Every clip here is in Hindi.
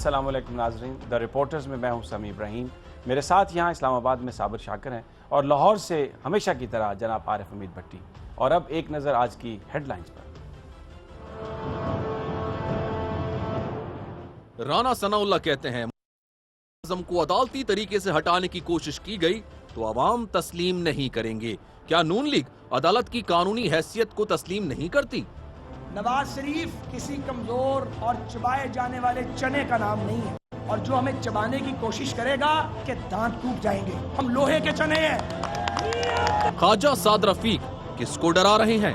अस्सलाम वालेकुम नाज़रीन, द रिपोर्टर्स में मैं हूं समी इब्राहिम। मेरे साथ यहां इस्लामाबाद में साबिर शाकिर हैं और लाहौर से हमेशा की तरह जनाब आरिफ हमीद भट्टी। और अब एक नज़र आज की हेडलाइंस पर। राना सनाउल्लाह कहते हैं आज़म को अदालती तरीके से हटाने की कोशिश की गई तो अवाम तस्लीम नहीं करेंगे। क्या नून लीग अदालत की कानूनी हैसियत को तस्लीम नहीं करती? नवाज शरीफ किसी कमजोर और चबाए जाने वाले चने का नाम नहीं है, और जो हमें चबाने की कोशिश करेगा कि दांत टूट जाएंगे। हम लोहे के चने हैं। ख्वाजा साद रफीक किसको डरा रहे हैं?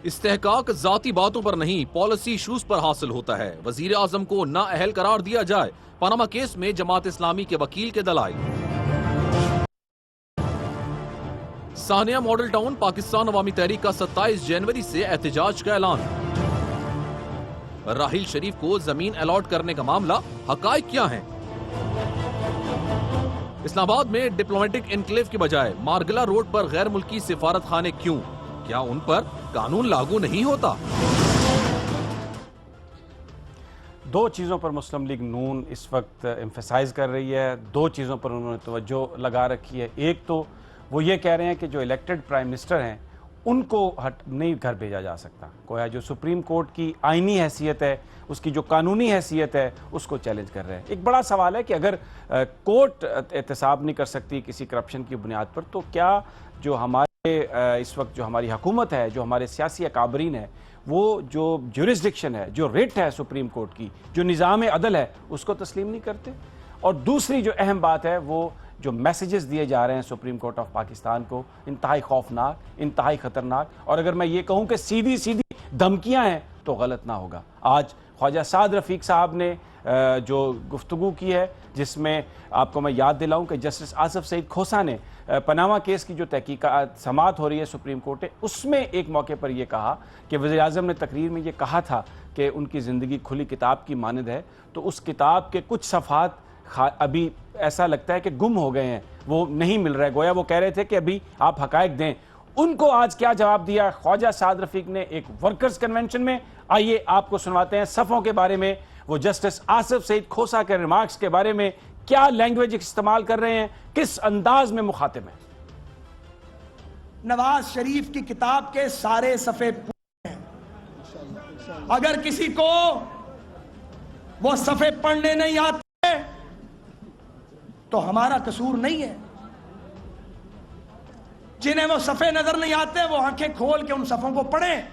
इस्तेहकाक जाती बातों पर नहीं, पॉलिसी इशूज पर हासिल होता है। वजीर आजम को नाअहल करार दिया जाए, पनामा केस में जमात इस्लामी के वकील के दलाइल। सानिया मॉडल टाउन पाकिस्तान अवामी तहरीक का 27 जनवरी से एहतजाज का ऐलान। राहिल शरीफ को जमीन अलॉट करने का मामला, हकाइक क्या है? इस्लामाबाद में डिप्लोमेटिक एनक्लेव के बजाय मारगला रोड पर गैर मुल्की सिफारत खाने क्यों? क्या उन पर कानून लागू नहीं होता? दो चीज़ों पर मुस्लिम लीग नून इस वक्त एम्फेसाइज कर रही है, दो चीज़ों पर उन्होंने तवज्जो लगा रखी है। एक तो वो ये कह रहे हैं कि जो इलेक्टेड प्राइम मिनिस्टर हैं उनको नहीं घर भेजा जा सकता। गोया जो सुप्रीम कोर्ट की आईनी हैसियत है, उसकी जो कानूनी हैसियत है, उसको चैलेंज कर रहे हैं। एक बड़ा सवाल है कि अगर कोर्ट एहतसाब नहीं कर सकती किसी करप्शन की बुनियाद पर, तो क्या जो हमारे इस वक्त जो हमारी हुकूमत है, जो हमारे सियासी अकाबरीन है, वो जो ज्यूरिसडिक्शन है, जो रिट है सुप्रीम कोर्ट की, जो निज़ाम अदल है, उसको तस्लीम नहीं करते? और दूसरी जो अहम बात है, वो जो मैसेजेस दिए जा रहे हैं सुप्रीम कोर्ट ऑफ पाकिस्तान को, इंतहाई खौफनाक, इंतहाई ख़तरनाक, और अगर मैं ये कहूँ कि सीधी सीधी धमकियाँ हैं तो गलत ना होगा। आज ख्वाजा साद रफ़ीक साहब ने जो गुफ्तगू की है, जिसमें आपको मैं याद दिलाऊं कि जस्टिस आसिफ सईद खोसा ने पनामा केस की जो तहकीकात समात हो रही है सुप्रीम कोर्ट है, उसमें एक मौके पर यह कहा कि वज़ीर आज़म ने तकरीर में ये कहा था कि उनकी ज़िंदगी खुली किताब की मानद है, तो उस किताब के कुछ सफ़ात अभी ऐसा लगता है कि गुम हो गए हैं, वो नहीं मिल रहा है। गोया वो कह रहे थे कि अभी आप हकायक दें। उनको आज क्या जवाब दिया ख्वाजा साद रफीक ने एक वर्कर्स कन्वेंशन में? आइए आपको सुनवाते हैं सफ़ों के बारे में, वो जस्टिस आसिफ सईद खोसा के रिमार्क्स के बारे में क्या लैंग्वेज इस्तेमाल कर रहे हैं, किस अंदाज में मुखातिब हैं। नवाज शरीफ की किताब के सारे सफ़े पूरे हैं। अगर किसी को वो सफ़े पढ़ने नहीं आते तो हमारा कसूर नहीं है। जिन्हें वो सफ़े नजर नहीं आते वो आंखें खोल के उन सफ़ों को पढ़ें,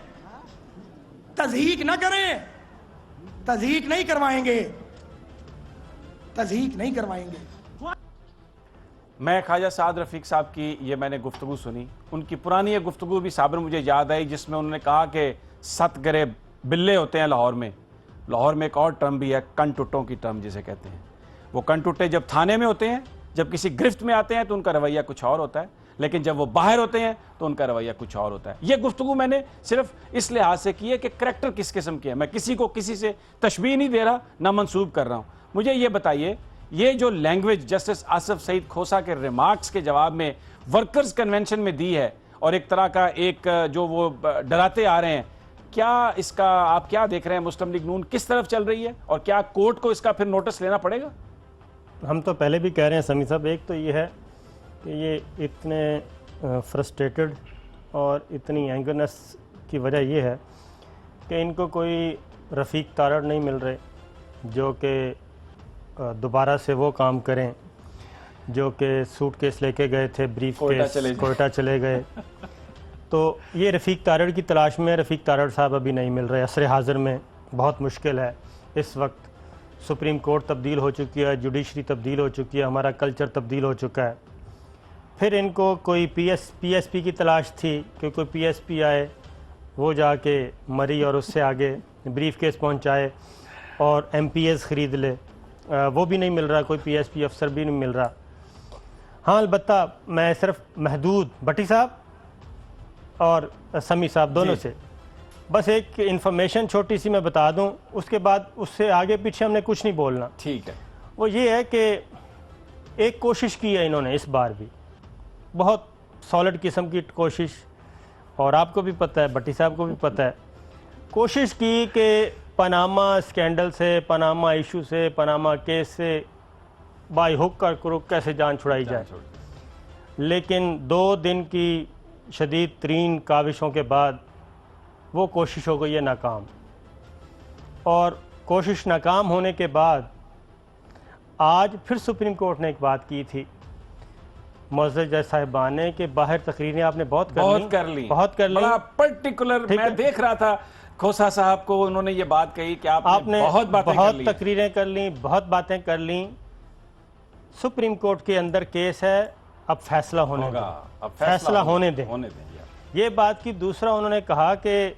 तज़हीक ना करें। तज़हीक नहीं करवाएंगे, तज़हीक नहीं करवाएंगे। मैं ख्वाजा साद रफ़ीक साहब की ये मैंने गुफ्तगू सुनी, उनकी पुरानी ये गुफ्तगू भी साबिर मुझे याद आई, जिसमें उन्होंने कहा कि 7 गरे बिल्ले होते हैं लाहौर में। लाहौर में एक और टर्म भी है, कन टुट्टों की टर्म जिसे कहते हैं। वो कन टुट्टे जब थाने में होते हैं, जब किसी गिरफ्त में आते हैं तो उनका रवैया कुछ और होता है, लेकिन जब वो बाहर होते हैं तो उनका रवैया कुछ और होता है। ये गुफ्तगू मैंने सिर्फ इस लिहाज से की है कि करैक्टर किस किस्म के है। मैं किसी को किसी से तशबीह नहीं दे रहा, ना मंसूब कर रहा हूँ। मुझे ये बताइए, ये जो लैंग्वेज जस्टिस आसिफ सईद खोसा के रिमार्क्स के जवाब में वर्कर्स कन्वेंशन में दी है, और एक तरह का एक जो वो डराते आ रहे हैं, क्या इसका आप क्या देख रहे हैं? मुस्लिम लीग नून किस तरफ चल रही है, और क्या कोर्ट को इसका फिर नोटिस लेना पड़ेगा? हम तो पहले भी कह रहे हैं समी साहब, एक तो ये है कि ये इतने फ्रस्ट्रेटेड और इतनी एंगरनेस की वजह ये है कि इनको कोई रफ़ीक तारड़ नहीं मिल रहे जो कि दोबारा से वो काम करें जो कि सूटकेस लेके गए थे, ब्रीफ केस कोयटा चले गए। तो ये रफ़ीक तारड़ की तलाश में रफ़ीक तारड़ साहब अभी नहीं मिल रहे। असर हाज़िर में बहुत मुश्किल है। इस वक्त सुप्रीम कोर्ट तब्दील हो चुकी है, जुडिशरी तब्दील हो चुकी है, हमारा कल्चर तब्दील हो चुका है। फिर इनको कोई पीएसपी की तलाश थी कि कोई पीएसपी आए, वो जाके मरी और उससे आगे ब्रीफ केस पहुंचाए और एमपीएस ख़रीद ले, वो भी नहीं मिल रहा, कोई पीएसपी अफसर भी नहीं मिल रहा। हाँ, अलबत्ता मैं सिर्फ महदूद भट्टी साहब और समी साहब दोनों से बस एक इन्फॉर्मेशन छोटी सी मैं बता दूं, उसके बाद उससे आगे पीछे हमने कुछ नहीं बोलना। ठीक है। वो ये है कि एक कोशिश की है इन्होंने इस बार भी, बहुत सॉलिड किस्म की कोशिश, और आपको भी पता है, भट्टी साहब को भी पता है कोशिश की कि पनामा स्कैंडल से, पनामा इशू से, पनामा केस से बाई हुक कर क्रुक कैसे जान छुड़ाई जाए, लेकिन 2 दिन की शदीद तरीन काविशों के बाद वो कोशिश हो गई है नाकाम। और कोशिश नाकाम होने के बाद आज फिर सुप्रीम कोर्ट ने एक बात की थी मुअज़्ज़ज़ जज साहिबान ने कि बाहर तकरीरें आपने बहुत कर ली। बड़ा पर्टिकुलर मैं देख रहा था खोसा साहब को, उन्होंने ये बात कही कि आपने बहुत तकरीरें कर ली, बहुत बातें कर ली। सुप्रीम कोर्ट के अंदर केस है, अब फैसला होने दें, अब फैसला होने दें। ये बात की। दूसरा उन्होंने कहा कि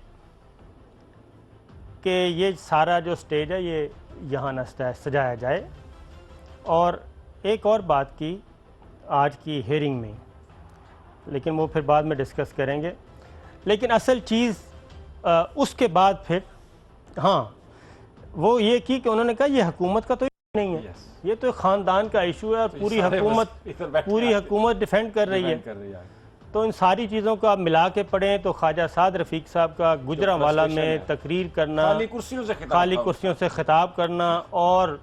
ये सारा जो स्टेज है ये यहाँ न सजाया जाए। और एक और बात की आज की हेयरिंग में, लेकिन वो फिर बाद में डिस्कस करेंगे। लेकिन असल चीज़ उसके बाद फिर वो ये की कि उन्होंने कहा ये हुकूमत का तो नहीं है, ये तो ख़ानदान का इशू है और पूरी हुकूमत डिफेंड कर रही है। तो इन सारी चीज़ों को आप मिला के पढ़ें तो ख्वाजा साद रफ़ीक साहब का गुजरांवाला में तकरीर करना, खाली कुर्सियों से खिताब करना, और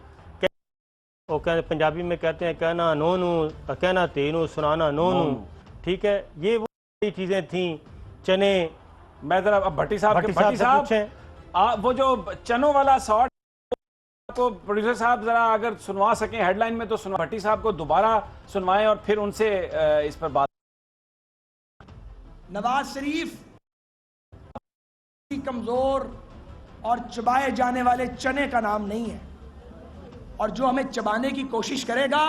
वो पंजाबी में कहते हैं कहना नोनू, कहना तेनू, सुनाना नोनू, ठीक है। ये वो चीज़ें थी। चने, मैं जरा अब भट्टी साहब वो जो चनों वाला शॉट को प्रोड्यूसर साहब जरा अगर सुनवा सकें हेडलाइन में तो सुनवा, भट्टी साहब को दोबारा सुनवाएं और फिर उनसे इस पर बात। नवाज शरीफ कमजोर और चबाए जाने वाले चने का नाम नहीं है, और जो हमें चबाने की कोशिश करेगा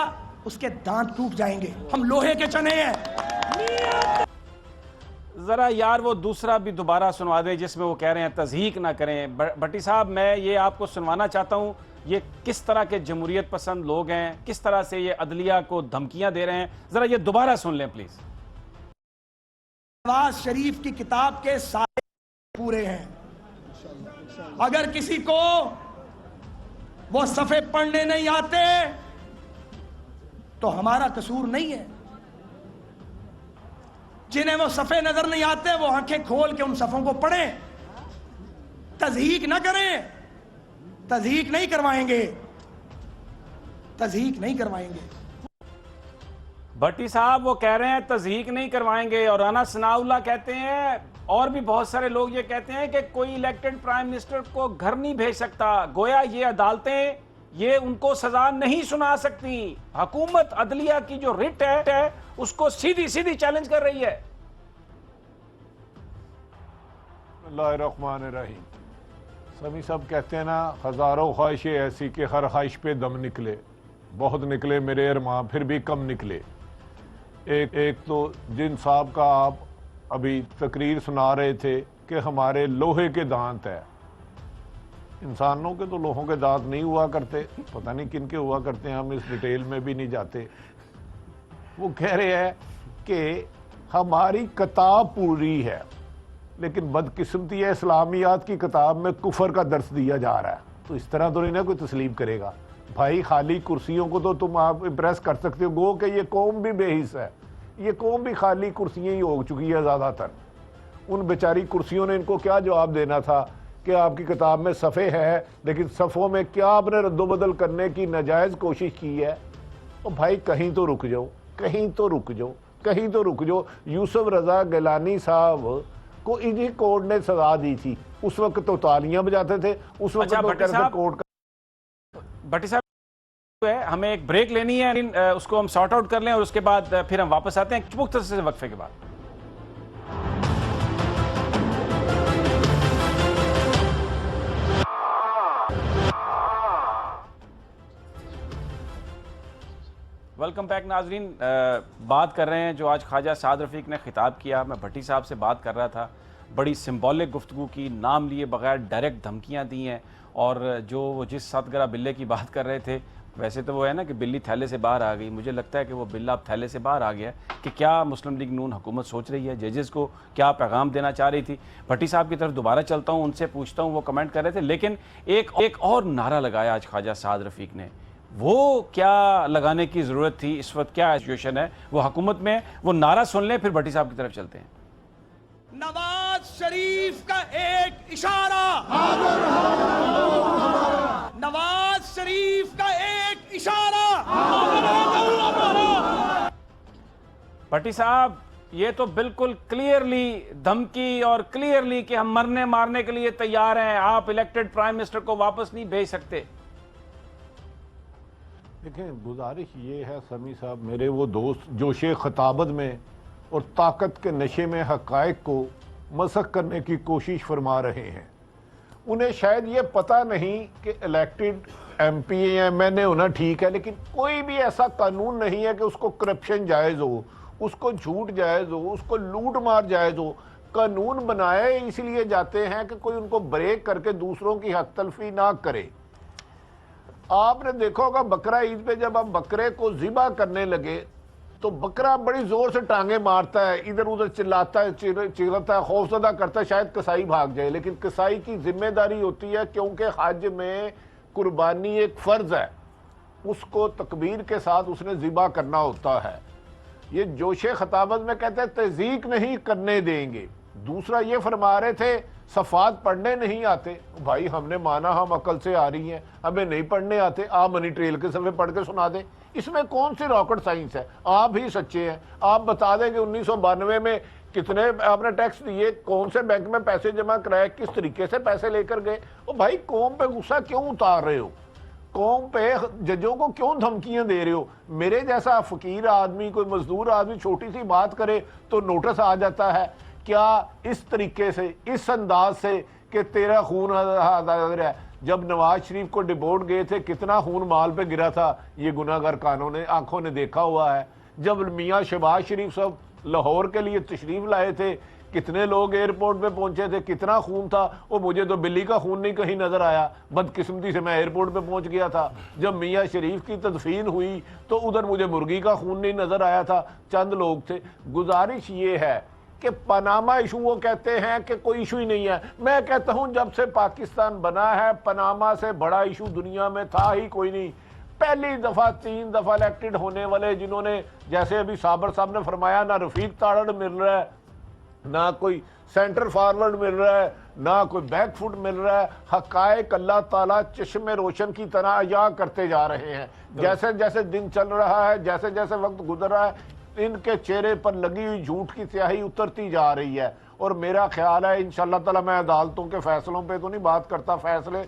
उसके दांत टूट जाएंगे। हम लोहे के चने हैं। जरा यार वो दूसरा भी दोबारा सुनवा दें जिसमें वो कह रहे हैं तज़हीक ना करें। भट्टी साहब मैं ये आपको सुनवाना चाहता हूँ, ये किस तरह के जमहूरियत पसंद लोग हैं, किस तरह से ये अदलिया को धमकियां दे रहे हैं, जरा ये दोबारा सुन लें प्लीज। नवाज शरीफ की किताब के सारे पूरे हैं। अगर किसी को वो सफ़े पढ़ने नहीं आते तो हमारा कसूर नहीं है। जिन्हें वो सफ़े नजर नहीं आते वो आंखें खोल के उन सफ़ों को पढ़ें। तज़हीक ना करें, तज़हीक नहीं करवाएंगे, तज़हीक नहीं करवाएंगे। भट्टी साहब वो कह रहे हैं तज़हीक नहीं करवाएंगे, और राना सनाउल्लाह कहते हैं, और भी बहुत सारे लोग ये कहते हैं कि कोई इलेक्टेड प्राइम मिनिस्टर को घर नहीं भेज सकता। गोया ये अदालतें ये उनको सजा नहीं सुना सकती। हुकूमत अदलिया की जो रिट है उसको सीधी सीधी चैलेंज कर रही है। बिस्मिल्लाहिर्रहमानिर्रहीम। समी सब कहते हैं ना, हजारों ख्वाहिशें ऐसी कि हर ख्वाहिश पे दम निकले, बहुत निकले मेरे अरमां फिर भी कम निकले। एक तो जिन साहब का आप अभी तकरीर सुना रहे थे कि हमारे लोहे के दांत है, इंसानों के तो लोहों के दांत नहीं हुआ करते, पता नहीं किन के हुआ करते हैं, हम इस डिटेल में भी नहीं जाते। वो कह रहे हैं कि हमारी किताब पूरी है, लेकिन बदकिस्मती है इस्लामियात की किताब में कुफर का दर्स दिया जा रहा है। तो इस तरह तो नहीं ना कोई तस्लीम करेगा। भाई खाली कुर्सियों को तो तुम आप इम्प्रेस कर सकते हो, गो कि ये कौम भी बेहिस है, ये कौम भी खाली कुर्सियाँ ही हो चुकी है ज़्यादातर। उन बेचारी कुर्सियों ने इनको क्या जवाब देना था कि आपकी किताब में सफ़े है, लेकिन सफ़ों में क्या आपने रद्दोबदल करने की नाजायज़ कोशिश की है। तो भाई कहीं तो रुक जाओ, कहीं तो रुक जाओ, कहीं तो रुक जाओ। यूसुफ रज़ा गिलानी साहब को इन्हीं कोर्ट ने सजा दी थी, उस वक्त तो तालियां बजाते थे, उस वक्त तो कोर्ट का। भट्टी साहब हमें एक ब्रेक लेनी है, उसको हम सॉर्ट आउट कर लें और उसके बाद फिर हम वापस आते हैं मुख्तसर से वक्फे के बाद। वेलकम बैक नाजरीन। बात कर रहे हैं जो आज ख्वाजा साद रफ़ीक ने खिताब किया। मैं भट्टी साहब से बात कर रहा था, बड़ी सिंबॉलिक गुफ्तगू की, नाम लिए बगैर डायरेक्ट धमकियां दी हैं। और जो वो जिस सतगरा बिल्ले की बात कर रहे थे, वैसे तो वो है ना कि बिल्ली थैले से बाहर आ गई, मुझे लगता है कि वो बिल्ला अब थैले से बाहर आ गया कि क्या मुस्लिम लीग नून हुकूमत सोच रही है, जजेस को क्या पैगाम देना चाह रही थी। भट्टी साहब की तरफ दोबारा चलता हूँ, उनसे पूछता हूँ, वो कमेंट कर रहे थे, लेकिन एक और नारा लगाया आज ख्वाजा साद रफ़ीक ने, वो क्या लगाने की ज़रूरत थी, इस वक्त क्या सिचुएशन है वो हुकूमत में, वो नारा सुन लें फिर भट्टी साहब की तरफ चलते हैं। नवाज शरीफ का एक इशारा, नवाज शरीफ का एक इशारा। भट्टी साहब, ये तो बिल्कुल क्लियरली धमकी और क्लियरली कि हम मरने मारने के लिए तैयार हैं, आप इलेक्टेड प्राइम मिनिस्टर को वापस नहीं भेज सकते। देखें, गुजारिश ये है समी साहब, मेरे वो दोस्त जोशे खताबत में और ताकत के नशे में हकायक को मसख करने की कोशिश फरमा रहे हैं। उन्हें शायद ये पता नहीं कि इलेक्टेड MP या MNA होना ठीक है, लेकिन कोई भी ऐसा कानून नहीं है कि उसको करप्शन जायज़ हो, उसको झूठ जायज़ हो, उसको लूट मार जायज़ हो। कानून बनाए इसलिए जाते हैं कि कोई उनको ब्रेक करके दूसरों की हक तलफी ना करे। आपने देखा होगा बकरा ईद पे जब हम बकरे को ज़िबा करने लगे तो बकरा बड़ी जोर से टांगे मारता है, इधर उधर चिल्लाता है, चिल्लाता है, खौफजदा करता है, शायद कसाई भाग जाए। लेकिन कसाई की जिम्मेदारी होती है, क्योंकि हज में कुर्बानी एक फ़र्ज है, उसको तकबीर के साथ उसने ज़िबा करना होता है। ये जोशे खताबत में कहते हैं तज़ीक नहीं करने देंगे। दूसरा ये फरमा रहे थे सफ़ात पढ़ने नहीं आते। भाई हमने माना हम अकल से आ रही हैं, हमें नहीं पढ़ने आते, आप मनी ट्रेल के सफ़े पढ़ के सुना दें। इसमें कौन सी रॉकेट साइंस है? आप ही सच्चे हैं, आप बता दें कि 1992 में कितने आपने टैक्स दिए, कौन से बैंक में पैसे जमा कराए, किस तरीके से पैसे लेकर गए। और भाई कौम पे गुस्सा क्यों उतार रहे हो? कौम पे जजों को क्यों धमकियां दे रहे हो? मेरे जैसा फकीर आदमी, कोई मजदूर आदमी छोटी सी बात करे तो नोटिस आ जाता है। क्या इस तरीके से, इस अंदाज से कि तेरा खून हाजिर है? जब नवाज शरीफ को डिपोर्ट गए थे कितना खून माल पे गिरा था, ये गुनाहगार कानों ने आंखों ने देखा हुआ है। जब मियाँ शहबाज शरीफ साहब लाहौर के लिए तशरीफ लाए थे, कितने लोग एयरपोर्ट पे पहुंचे थे, कितना खून था। वो मुझे तो बिल्ली का खून नहीं कहीं नजर आया, बदकिस्मती से मैं एयरपोर्ट पे पहुंच गया था। जब मियाँ शरीफ की तदफीन हुई तो उधर मुझे मुर्गी का खून नहीं नजर आया था, चंद लोग थे। गुजारिश ये है कि पनामा इशू, वो कहते हैं कि कोई इशू ही नहीं है। मैं कहता हूं जब से पाकिस्तान बना है पनामा से बड़ा इशू दुनिया में था ही कोई नहीं। पहली दफा 3 दफा इलेक्टेड होने वाले जिन्होंने, जैसे अभी साबर साहब ने फरमाया, ना रफीक ताड़ड़ मिल रहा है, ना कोई सेंटर फॉरवर्ड मिल रहा है, ना कोई बैक फुट मिल रहा है। हकायक अल्लाह ताला चश्मे रोशन की तरह अया करते जा रहे हैं। जैसे जैसे दिन चल रहा है, जैसे जैसे वक्त गुजर रहा है, इनके चेहरे पर लगी हुई झूठ की स्याही उतरती जा रही है। और मेरा ख्याल है इंशाअल्लाह ताला, मैं अदालतों के फैसलों पे तो नहीं बात करता, फैसले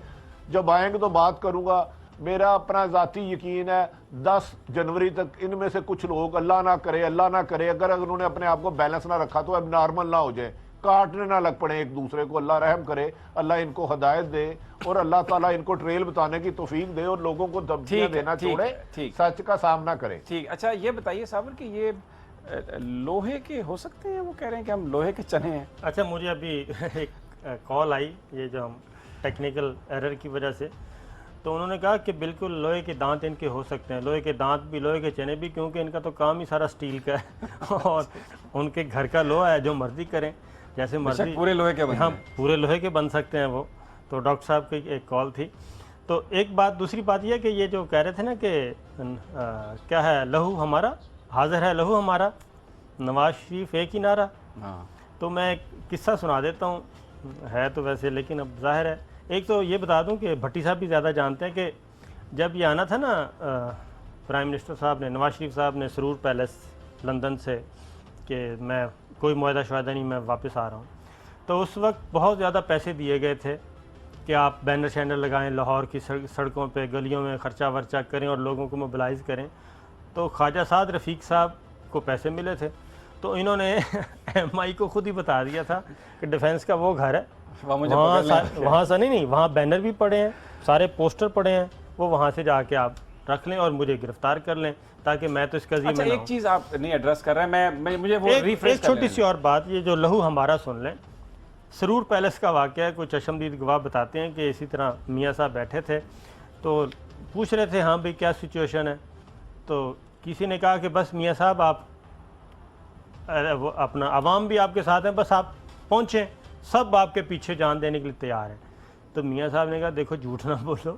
जब आएंगे तो बात करूंगा। मेरा अपना ज़ाती यकीन है 10 जनवरी तक इनमें से कुछ लोग, अल्लाह ना करे अगर उन्होंने अपने आप को बैलेंस ना रखा तो अब नॉर्मल ना हो जाए, काटने ना लग पड़े एक दूसरे को। अल्लाह रहम करे, अल्लाह इनको हिदायत दे और अल्लाह ताला इनको ट्रेल बताने की तौफीक दे और लोगों को धमकियां देना छोड़े, सच का सामना करे। ठीक, अच्छा ये बताइए साबर कि ये लोहे के हो सकते हैं? वो कह रहे हैं कि हम लोहे के चने हैं। अच्छा, मुझे अभी एक कॉल आई, ये जो हम टेक्निकल एरर की वजह से, तो उन्होंने कहा कि बिल्कुल लोहे के दांत इनके हो सकते हैं, लोहे के दांत भी लोहे के चने भी, क्योंकि इनका तो काम ही सारा स्टील का है और उनके घर का लोहा है, जो मर्जी करें जैसे मर्जी, पूरे लोहे के बन, हाँ पूरे लोहे के बन सकते हैं वो। तो डॉक्टर साहब की एक कॉल थी। तो एक बात, दूसरी बात यह कि ये जो कह रहे थे ना कि क्या है, लहू हमारा हाजिर है, लहू हमारा, नवाज शरीफ एक ही नारा। हाँ। तो मैं एक किस्सा सुना देता हूँ, है तो वैसे, लेकिन अब जाहिर है, एक तो ये बता दूं कि भट्टी साहब भी ज़्यादा जानते हैं कि जब ये आना था ना प्राइम मिनिस्टर साहब ने, नवाज शरीफ साहब ने सरूर पैलेस लंदन से, कि मैं कोई मुआहदा शुआहदा नहीं, मैं वापस आ रहा हूँ, तो उस वक्त बहुत ज़्यादा पैसे दिए गए थे कि आप बैनर शैनर लगाएं लाहौर की सड़कों पे, गलियों में खर्चा वर्चा करें और लोगों को मोबिलाइज़ करें। तो ख्वाजा साद रफ़ीक साहब को पैसे मिले थे, तो इन्होंने MI को खुद ही बता दिया था कि डिफेंस का वो घर है, वहाँ से नहीं, वहाँ बैनर भी पड़े हैं, सारे पोस्टर पड़े हैं, वो वहाँ से जाके आप रख लें और मुझे गिरफ्तार कर लें, ताकि मैं तो इस कज़िए में ना एक चीज़ आप नहीं एड्रेस कर रहे हैं, मैं मुझे वो रिफ्रेश एक छोटी सी और बात, ये जो लहू हमारा सुन लें। सरूर पैलेस का वाक़या है, कुछ चश्मदीद गवाह बताते हैं कि इसी तरह मियाँ साहब बैठे थे, तो पूछ रहे थे हाँ भाई क्या सिचुएशन है, तो किसी ने कहा कि बस मियाँ साहब आप अपना अवाम भी आपके साथ हैं, बस आप पहुँचें, सब आपके पीछे जान देने के लिए तैयार है। तो मियाँ साहब ने कहा देखो झूठ ना बोलो,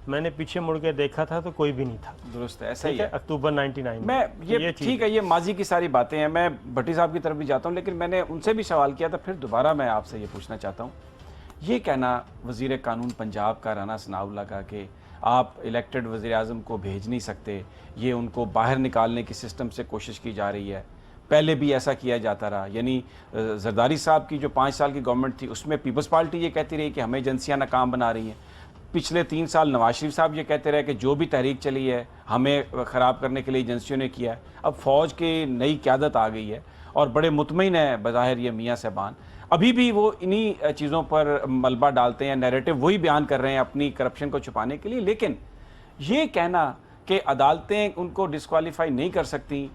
मैंने पीछे मुड़ के देखा था तो कोई भी नहीं था। दुरुस्त है, ऐसा ही ठीक है, है। अक्टूबर 99 में। मैं ये चीज़ ठीक है, ये माजी की सारी बातें हैं। मैं भट्टी साहब की तरफ भी जाता हूँ, लेकिन मैंने उनसे भी सवाल किया था, फिर दोबारा मैं आपसे ये पूछना चाहता हूँ। ये कहना वज़ीर कानून पंजाब का राना सनाउल्लाह का कि आप इलेक्टेड वज़ीर आज़म को भेज नहीं सकते, ये उनको बाहर निकालने की सिस्टम से कोशिश की जा रही है, पहले भी ऐसा किया जाता रहा। यानी जरदारी साहब की जो 5 साल की गवर्नमेंट थी उसमें पीपल्स पार्टी ये कहती रही कि हमें एजेंसियाँ नाकाम बना रही हैं। पिछले 3 साल नवाज शरीफ साहब ये कहते रहे कि जो भी तहरीक चली है हमें ख़राब करने के लिए एजेंसियों ने किया है। अब फ़ौज की नई क़यादत आ गई है और बड़े मुतमईन है बज़ाहिर ये मियाँ साहबान, अभी भी वो इन्हीं चीज़ों पर मलबा डालते हैं, नैरेटिव वही बयान कर रहे हैं अपनी करप्शन को छुपाने के लिए। लेकिन ये कहना कि अदालतें उनको डिस्क्वालीफाई नहीं कर सकती,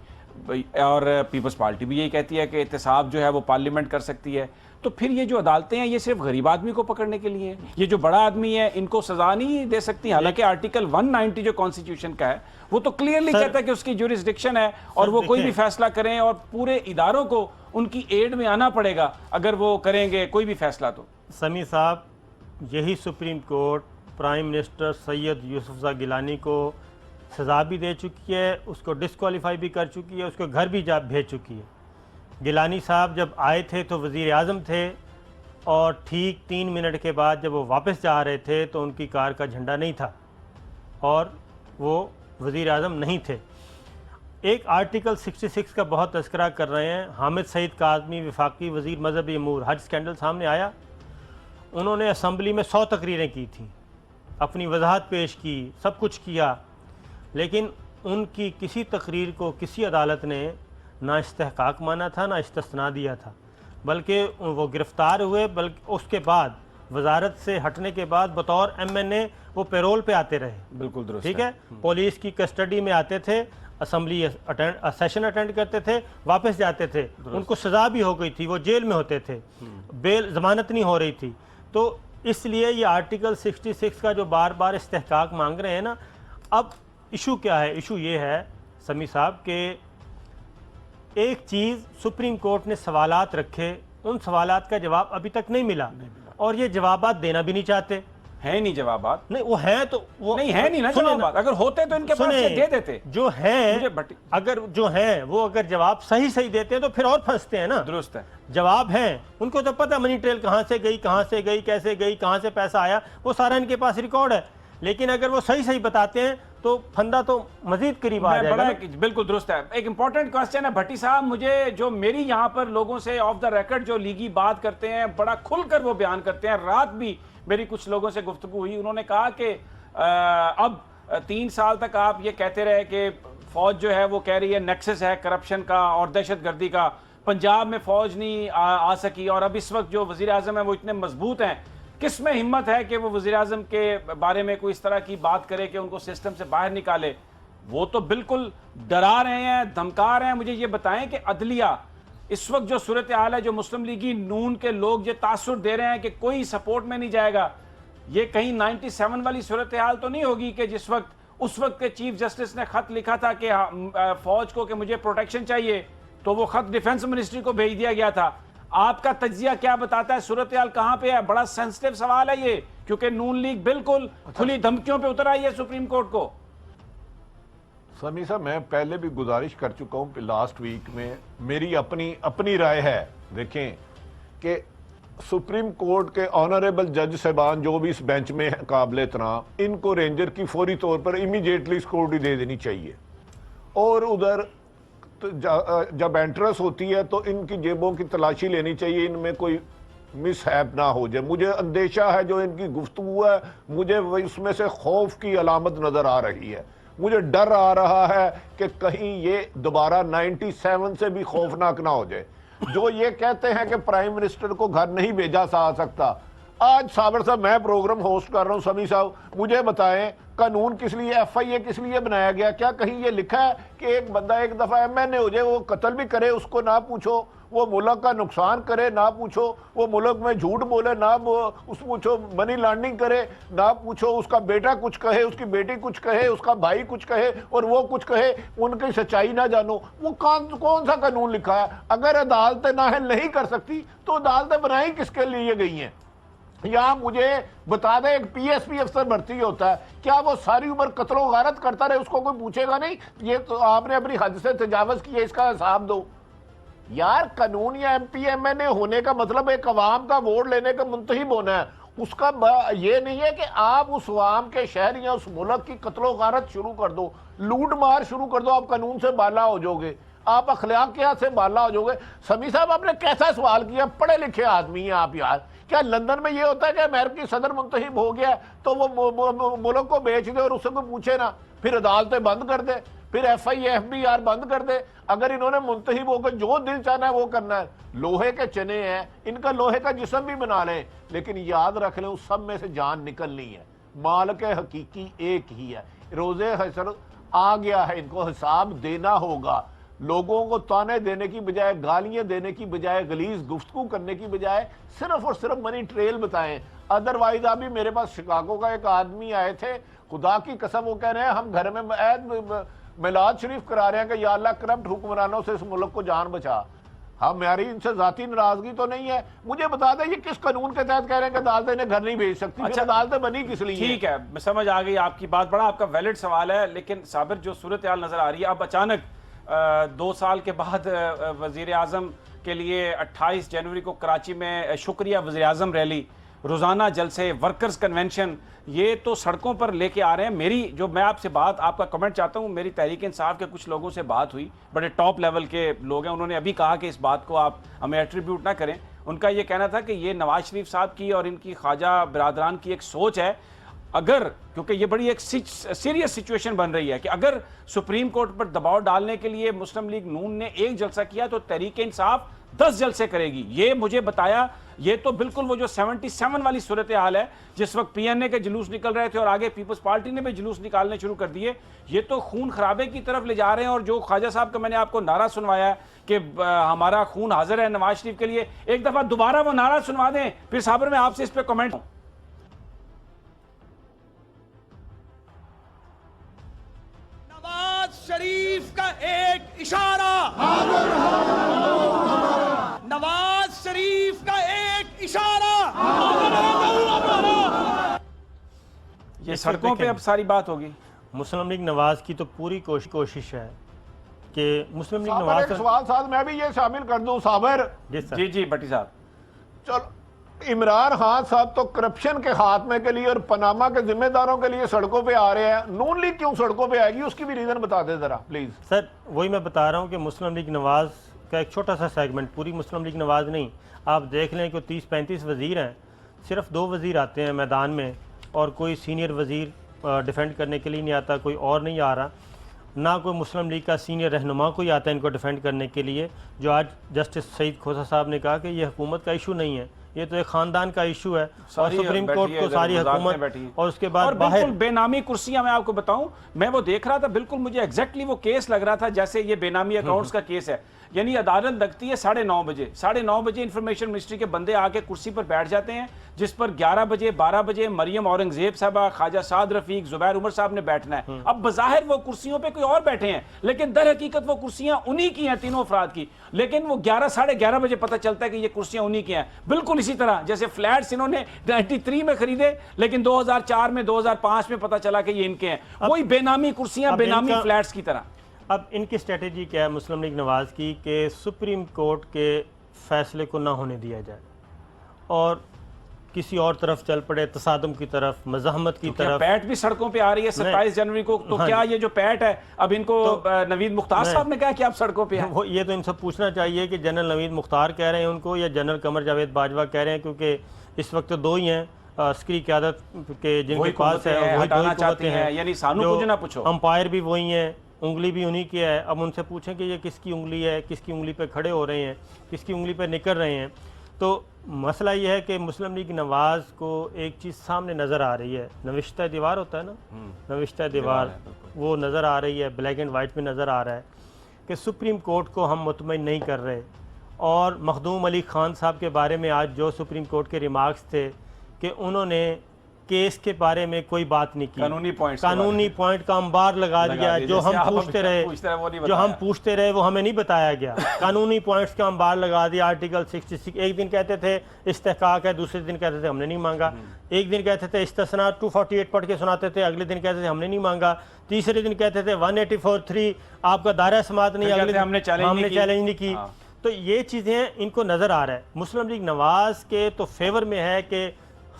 और पीपल्स पार्टी भी यही कहती है कि एहतसाब जो है वो पार्लियामेंट कर सकती है, तो फिर ये जो अदालतें हैं ये सिर्फ गरीब आदमी को पकड़ने के लिए हैं। ये जो बड़ा आदमी है इनको सजा नहीं दे सकती। हालांकि आर्टिकल 190 जो कॉन्स्टिट्यूशन का है वो तो क्लियरली कहता है कि उसकी ज्यूरिसडिक्शन है और वो कोई भी फैसला करें, और पूरे इदारों को उनकी एड में आना पड़ेगा अगर वो करेंगे कोई भी फैसला। तो समी साहब, यही supreme court prime minister Syed Yusuf Gilani को सज़ा भी दे चुकी है, उसको डिस्क्वालीफाई भी कर चुकी है, उसको घर भी जा भेज चुकी है। गिलानी साहब जब आए थे तो वज़ीर आज़म थे, और ठीक 3 मिनट के बाद जब वो वापस जा रहे थे तो उनकी कार का झंडा नहीं था और वो वज़ीर आज़म नहीं थे। एक आर्टिकल 66 का बहुत तस्करा कर रहे हैं। हामिद सईद काज़मी वफाकी वज़ीर मजहबी अमूर, हज स्कैंडल सामने आया, उन्होंने असम्बली में 100 तकरीरें की थी, अपनी वजाहत पेश की, सब कुछ किया, लेकिन उनकी किसी तकरीर को किसी अदालत ने ना इस्तेहकाक माना था ना इस्तिस्ना दिया था, बल्कि वो गिरफ़्तार हुए। बल्कि उसके बाद वजारत से हटने के बाद बतौर MNA वो पैरोल पे आते रहे। बिल्कुल दुरुस्त, ठीक है। पुलिस की कस्टडी में आते थे, असम्बली सेशन अटेंड करते थे, वापस जाते थे, उनको सज़ा भी हो गई थी, वो जेल में होते थे, बेल ज़मानत नहीं हो रही थी। तो इसलिए ये आर्टिकल 66 का जो बार बार इस्तेहकाक मांग रहे हैं ना, अब इशू क्या है? इशू ये है समी साहब कि एक चीज़ सुप्रीम कोर्ट ने सवालात रखे, उन सवालात का जवाब अभी तक नहीं मिला, और ये जवाबात देना भी नहीं चाहते। है नहीं जवाबात, नहीं वो हैं तो वो नहीं है नहीं ना जवाबात, अगर होते तो इनके पास से दे देते। जो हैं अगर जो हैं वो अगर जवाब सही सही देते हैं तो फिर और फंसते हैं ना। दुरुस्त है, जवाब हैं, उनको तो पता मनी ट्रेल कहाँ से गई, कैसे गई, कहाँ से पैसा आया, वो सारा इनके पास रिकॉर्ड है। लेकिन अगर वो सही सही बताते हैं तो फंदा तो मजीद करीब आ जाएगा। बिल्कुल दुरुस्त है। एक इंपॉर्टेंट क्वेश्चन है भट्टी साहब, मुझे जो मेरी यहाँ पर लोगों से ऑफ द रिकॉर्ड जो लीगी बात करते हैं, बड़ा खुलकर वो बयान करते हैं। रात भी मेरी कुछ लोगों से गुफ्तगू हुई, उन्होंने कहा कि अब 3 साल तक आप ये कहते रहे कि फौज जो है वो कह रही है नेक्सस है करप्शन का और दहशतगर्दी का, पंजाब में फौज नहीं आ सकी, और अब इस वक्त जो वज़ीर आज़म है वो इतने मजबूत हैं, किस में हिम्मत है कि वो वज़ीर आज़म के बारे में कोई इस तरह की बात करे कि उनको सिस्टम से बाहर निकाले? वो तो बिल्कुल डरा रहे हैं, धमका रहे हैं। मुझे ये बताएं कि अदलिया इस वक्त जो सूरत हाल है, जो मुस्लिम लीगी नून के लोग ये तासुर दे रहे हैं कि कोई सपोर्ट में नहीं जाएगा, ये कहीं 97 वाली सूरत हाल तो नहीं होगी कि जिस वक्त उस वक्त के चीफ जस्टिस ने खत लिखा था कि फौज को कि मुझे प्रोटेक्शन चाहिए, तो वो खत डिफेंस मिनिस्ट्री को भेज दिया गया था। आपका तज्जिया क्या बताता है, सूरत हाल कहां पे है? बड़ा सेंसिटिव सवाल है ये, क्योंकि नून लीग बिल्कुल खुली धमकियों पे उतर आई है सुप्रीम कोर्ट को। समी साहब, मैं पहले भी गुजारिश कर चुका हूं कि लास्ट वीक में मेरी अपनी राय है। देखें कि सुप्रीम कोर्ट के ऑनरेबल जज साहबान जो भी इस बेंच में है काबिल एहतराम, इनको रेंजर की फौरी तौर पर इमीडिएटली सिक्योरिटी दे देनी चाहिए, और उधर तो जब एंट्रेंस होती है तो इनकी जेबों की तलाशी लेनी चाहिए, इनमें कोई मिसहैप ना हो जाए। मुझे अंदेशा है जो इनकी गुफ्तगू है, मुझे उसमें से खौफ की अलामत नजर आ रही है। मुझे डर आ रहा है कि कहीं ये दोबारा 97 से भी खौफनाक ना हो जाए। जो ये कहते हैं कि प्राइम मिनिस्टर को घर नहीं भेजा जा सकता, आज साबर साहब मैं प्रोग्राम होस्ट कर रहा हूं, समी साहब मुझे बताएं कानून किस लिए, FIA किस लिए बनाया गया? क्या कहीं ये लिखा है कि एक बंदा एक दफा MNA हो जाए, वो कत्ल भी करे उसको ना पूछो, वो मुल्क का नुकसान करे ना पूछो, वो मुल्क में झूठ बोले ना उस पूछो, मनी लॉन्ड्रिंग करे ना पूछो, उसका बेटा कुछ कहे, उसकी बेटी कुछ कहे, उसका भाई कुछ कहे और वो कुछ कहे, उनकी सच्चाई ना जानो, वो कौन सा कानून लिखा है? अगर अदालतें नाहल नहीं कर सकती तो अदालतें बनाई किसके लिए गई हैं? या मुझे बता दे, एक पीएसपी अफसर भर्ती होता है, क्या वो सारी उम्र कत्लो गारत करता रहे, उसको कोई पूछेगा नहीं? ये तो आपने अपनी हद से तजावज किया, इसका हिसाब दो यार। कानून या एमपी एमएनए होने का मतलब एक अवाम का वोट लेने का मुंतहिब होना है। उसका ये नहीं है कि आप उस अवाम के शहर या उस मुल्क की कत्लो गारत शुरू कर दो, लूट मार शुरू कर दो, आप कानून से बाला हो जाओगे, आप अखलाकियात से बाला हो जाओगे। समी साहब, आपने कैसा सवाल किया? पढ़े लिखे आदमी हैं आप यार। क्या लंदन में ये होता है कि अमेरिकी सदर मुंतहिब हो गया तो वो मुल्क को बेच दे और उससे कोई पूछे ना, फिर अदालतें बंद कर दे, फिर FIFBR बंद कर दे? अगर इन्होंने मुंतहिब होकर जो दिल चाहना है वो करना है। लोहे के चने हैं, इनका लोहे का जिस्म भी बना लें, लेकिन याद रख लें उस सब में से जान निकलनी है। मालिक हकीकी एक ही है। रोजे हशर आ गया है, इनको हिसाब देना होगा। लोगों को ताने देने की बजाय, गालियां देने की बजाय, गलीज गुफ्तगू करने की बजाय सिर्फ और सिर्फ मनी ट्रेल बताएं। अदरवाइज अभी मेरे पास शिकागो का एक आदमी आए थे, खुदा की कसम, वो कह रहे हैं हम घर में मिलाद शरीफ करा रहे हैं कि या अल्लाह करप्ट हुक्मरानों से इस मुल्क को जान बचा। हमारी इनसे जाती नाराजगी तो नहीं है। मुझे बता दें ये किस कानून के तहत कह रहे हैं कि अदालतें इन्हें घर नहीं भेज सकती? अच्छा, अदालतें बनी किस लिए? ठीक है, मैं समझ आ गई आपकी बात, बड़ा आपका वैलिड सवाल है। लेकिन साबिर, जो सूरत हाल नजर आ रही है, अब अचानक 2 साल के बाद वजीर आजम के लिए 28 जनवरी को कराची में शुक्रिया वजीर आजम रैली, रोज़ाना जलसे, वर्कर्स कन्वेंशन, ये तो सड़कों पर लेके आ रहे हैं। मेरी जो मैं आपसे बात, आपका कमेंट चाहता हूँ, मेरी तहरीक इंसाफ के कुछ लोगों से बात हुई, बड़े टॉप लेवल के लोग हैं, उन्होंने अभी कहा कि इस बात को आप हमें एट्रीब्यूट ना करें। उनका ये कहना था कि ये नवाज शरीफ साहब की और इनकी ख्वाजा बिरादरान की एक सोच है, अगर, क्योंकि ये बड़ी एक सीरियस सिचुएशन बन रही है कि अगर सुप्रीम कोर्ट पर दबाव डालने के लिए मुस्लिम लीग नून ने एक जलसा किया तो तहरीक इंसाफ 10 जलसे करेगी। ये मुझे बताया। ये तो बिल्कुल वो जो 77 वाली सूरत हाल है, जिस वक्त PNA के जुलूस निकल रहे थे और आगे पीपल्स पार्टी ने भी जुलूस निकालने शुरू कर दिए, ये तो खून खराबे की तरफ ले जा रहे हैं। और जो ख्वाजा साहब का मैंने आपको नारा सुनवाया कि हमारा खून हाजिर है नवाज शरीफ के लिए, एक दफा दोबारा वो नारा सुनवा दें, फिर साबर में आपसे इस पर कमेंट। नवाज शरीफ का एक इशारा, नवाज शरीफ का एक इशारा, ये सड़कों पे अब सारी बात होगी। मुस्लिम लीग नवाज की तो पूरी कोशिश है कि मुस्लिम लीग साबर, नवाज एक सवाल साथ मैं भी ये शामिल कर दूं साबर। जी जी भट्टी साहब, चलो, इमरान खान साहब तो करप्शन के खात्मे के लिए और पनामा के जिम्मेदारों के लिए सड़कों पे आ रहे हैं। नून लीग क्यों सड़कों पे आएगी, उसकी भी रीजन बता दे जरा प्लीज। सर, वही मैं बता रहा हूँ कि मुस्लिम लीग नवाज का एक छोटा सा सेगमेंट, पूरी मुस्लिम लीग नवाज नहीं, आप देख लें कि 30-35 वज़ीर हैं, सिर्फ 2 वज़ीर आते हैं मैदान में और कोई सीनियर वज़ीर डिफेंड करने के लिए नहीं आता, कोई और नहीं आ रहा, ना कोई मुस्लिम लीग का सीनियर रहनुमा कोई आता है इनको डिफेंड करने के लिए। जो आज जस्टिस सईद खोसा साहब ने कहा कि ये हुकूमत का इशू नहीं है, ये तो एक खानदान का इशू है और सुप्रीम कोर्ट को सारी हुकूमत और उसके बाद बाहर बेनामी कुर्सियां, मैं आपको बताऊं, मैं वो देख रहा था, बिल्कुल मुझे एग्जैक्टली वो केस लग रहा था जैसे ये बेनामी अकाउंट्स का केस है। यानी अदालत लगती है 9:30 बजे, 9:30 बजे इंफॉर्मेशन मिनिस्ट्री के बंदे आके कुर्सी पर बैठ जाते हैं, जिस पर 11 बजे 12 बजे मरियम औरंगजेब साहबा, ख्वाजा साद रफीक, जुबैर उमर साहब ने बैठना है। अब बज़ाहिर वो कुर्सियों पे कोई और बैठे हैं, लेकिन दर हकीकत वो कुर्सियां उन्हीं की हैं, तीनों अफराद की। लेकिन वो 11 साढ़े 11 बजे पता चलता है कि ये कुर्सियां उन्हीं की हैं। बिल्कुल इसी तरह जैसे फ्लैट्स इन्होंने 93 में खरीदे, लेकिन 2004 में 2005 में पता चला कि ये इनके हैं। वही बेनामी कुर्सियां, बेनामी फ्लैट्स की तरह। अब इनकी स्ट्रेटेजी क्या है मुस्लिम लीग नवाज की कि सुप्रीम कोर्ट के फैसले को ना होने दिया जाए और किसी और तरफ चल पड़े, तसादम की तरफ, मज़ाहमत की तरफ। पैट भी सड़कों पे आ रही है 27 जनवरी को, तो क्या ये जो पैट है अब इनको नवीद मुख्तार साहब ने कहा कि आप सड़कों पे हैं? वो ये तो इनसे पूछना चाहिए कि जनरल नवीद मुख्तार कह रहे हैं उनको या जनरल कमर जावेद बाजवा कह रहे हैं, क्योंकि इस वक्त तो 2 ही हैं अस्करी क़यादत के जिनके पास है, वही हटाना चाहते हैं। यानी सानू कुछ ना पूछो, अंपायर भी वही हैं, उंगली भी उन्हीं की है। अब उनसे पूछें कि ये किसकी उंगली है, किसकी उंगली पे खड़े हो रहे हैं, किसकी उंगली पे निकल रहे हैं। तो मसला ये है कि मुस्लिम लीग नवाज को एक चीज़ सामने नज़र आ रही है, नविश्ता दीवार होता है ना, नविश्ता दीवार वो नज़र आ रही है, ब्लैक एंड वाइट में नज़र आ रहा है कि सुप्रीम कोर्ट को हम मुतमईन नहीं कर रहे। और मखदूम अली ख़ान साहब के बारे में आज जो सुप्रीम कोर्ट के रिमार्क्स थे कि उन्होंने केस के बारे में कोई बात नहीं की, कानूनी पॉइंट का अंबार लगा दिया। जो हम पूछते रहे वो हमें नहीं बताया गया। कानूनी पॉइंट्स का अंबार लगा दिया। आर्टिकल 66, एक दिन कहते थे इस्तेहकाक है, दूसरे दिन कहते थे हमने नहीं मांगा। एक दिन कहते थे इस्तिस्ना 248 पढ़ के सुनाते थे, अगले दिन कहते थे हमने नहीं मांगा। तीसरे दिन कहते थे 184(3) आपका दायरा समात नहीं, अगले दिन हमने चैलेंज नहीं की। तो ये चीज़ें इनको नज़र आ रहा है। मुस्लिम लीग नवाज के तो फेवर में है कि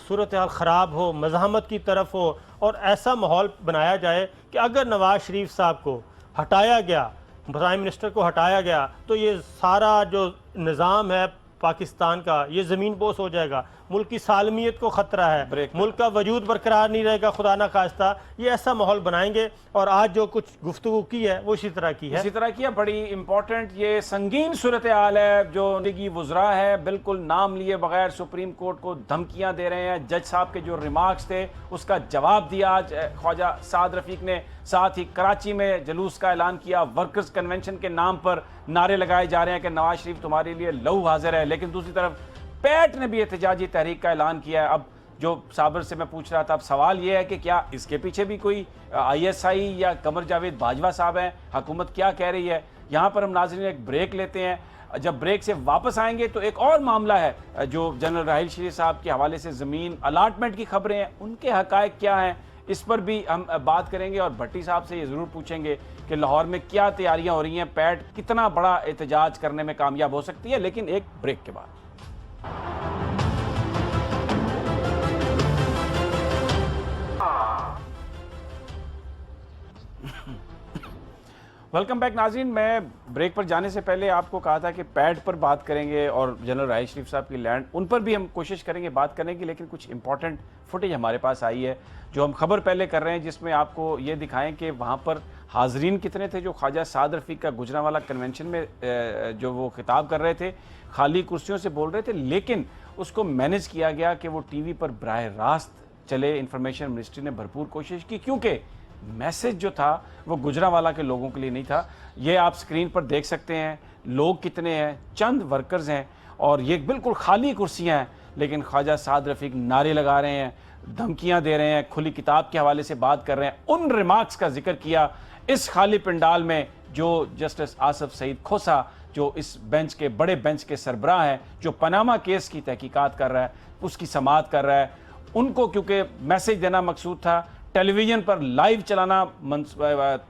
सूरत हाल ख़राब हो, मज़ाहमत की तरफ हो, और ऐसा माहौल बनाया जाए कि अगर नवाज शरीफ साहब को हटाया गया, प्राइम मिनिस्टर को हटाया गया, तो ये सारा जो निज़ाम है पाकिस्तान का ये ज़मीन बोस हो जाएगा। मुल्क की सालमियत को ख़तरा है, मुल्क का वजूद बरकरार नहीं रहेगा खुदा ना खास्ता। ये ऐसा माहौल बनाएंगे। और आज जो कुछ गुफ्तगू की है वो इसी तरह की है। बड़ी इंपॉर्टेंट ये संगीन सूरत हाल है। जो लीगी वज़रा है बिल्कुल नाम लिए बगैर सुप्रीम कोर्ट को धमकियां दे रहे हैं। जज साहब के जो रिमार्क्स थे उसका जवाब दिया आज ख्वाजा साद रफ़ीक ने। साथ ही कराची में जुलूस का ऐलान किया। वर्कर्स कन्वेंशन के नाम पर नारे लगाए जा रहे हैं कि नवाज शरीफ तुम्हारे लिए लहू हाजिर है, लेकिन दूसरी तरफ पैट ने भी एहतजाजी तहरीक का ऐलान किया है। अब जो साबर से मैं पूछ रहा था, अब सवाल यह है कि क्या इसके पीछे भी कोई ISI या कमर जावेद बाजवा साहब हैं? हुकूमत क्या कह रही है? यहाँ पर हम नाज़रीन एक ब्रेक लेते हैं। जब ब्रेक से वापस आएंगे तो एक और मामला है जो जनरल राहिल शरीफ साहब के हवाले से ज़मीन अलाटमेंट की खबरें हैं, उनके हक़ाइक़ क्या हैं, इस पर भी हम बात करेंगे। और भट्टी साहब से ये ज़रूर पूछेंगे कि लाहौर में क्या तैयारियाँ हो रही हैं, पैट कितना बड़ा एहतजाज करने में कामयाब हो सकती है। लेकिन एक ब्रेक के बाद वेलकम बैक नाज़रीन। मैं ब्रेक पर जाने से पहले आपको कहा था कि पैड पर बात करेंगे और जनरल राहिल शरीफ साहब की लैंड, उन पर भी हम कोशिश करेंगे बात करने की। लेकिन कुछ इंपॉर्टेंट फुटेज हमारे पास आई है जो हम खबर पहले कर रहे हैं, जिसमें आपको ये दिखाएं कि वहाँ पर हाजरीन कितने थे जो ख्वाजा साद रफ़ीक का गुजरांवाला कन्वेंशन में जो वो खिताब कर रहे थे, खाली कुर्सियों से बोल रहे थे, लेकिन उसको मैनेज किया गया कि वो TV पर बराह रास्त चले। इंफॉर्मेशन मिनिस्ट्री ने भरपूर कोशिश की क्योंकि मैसेज जो था वो गुजरांवाला के लोगों के लिए नहीं था। ये आप स्क्रीन पर देख सकते हैं लोग कितने हैं, चंद वर्कर्स हैं और ये बिल्कुल खाली कुर्सियां हैं, लेकिन ख्वाजा साद रफ़ीक नारे लगा रहे हैं, धमकियां दे रहे हैं, खुली किताब के हवाले से बात कर रहे हैं। उन रिमार्क्स का जिक्र किया इस खाली पंडाल में जो जस्टिस आसफ सईद खोसा, जो इस बेंच के बड़े बेंच के सरबराह हैं, जो पनामा केस की तहकीकात कर रहा है, उसकी समाअत कर रहा है, उनको क्योंकि मैसेज देना मकसूद था, टेलीविज़न पर लाइव चलाना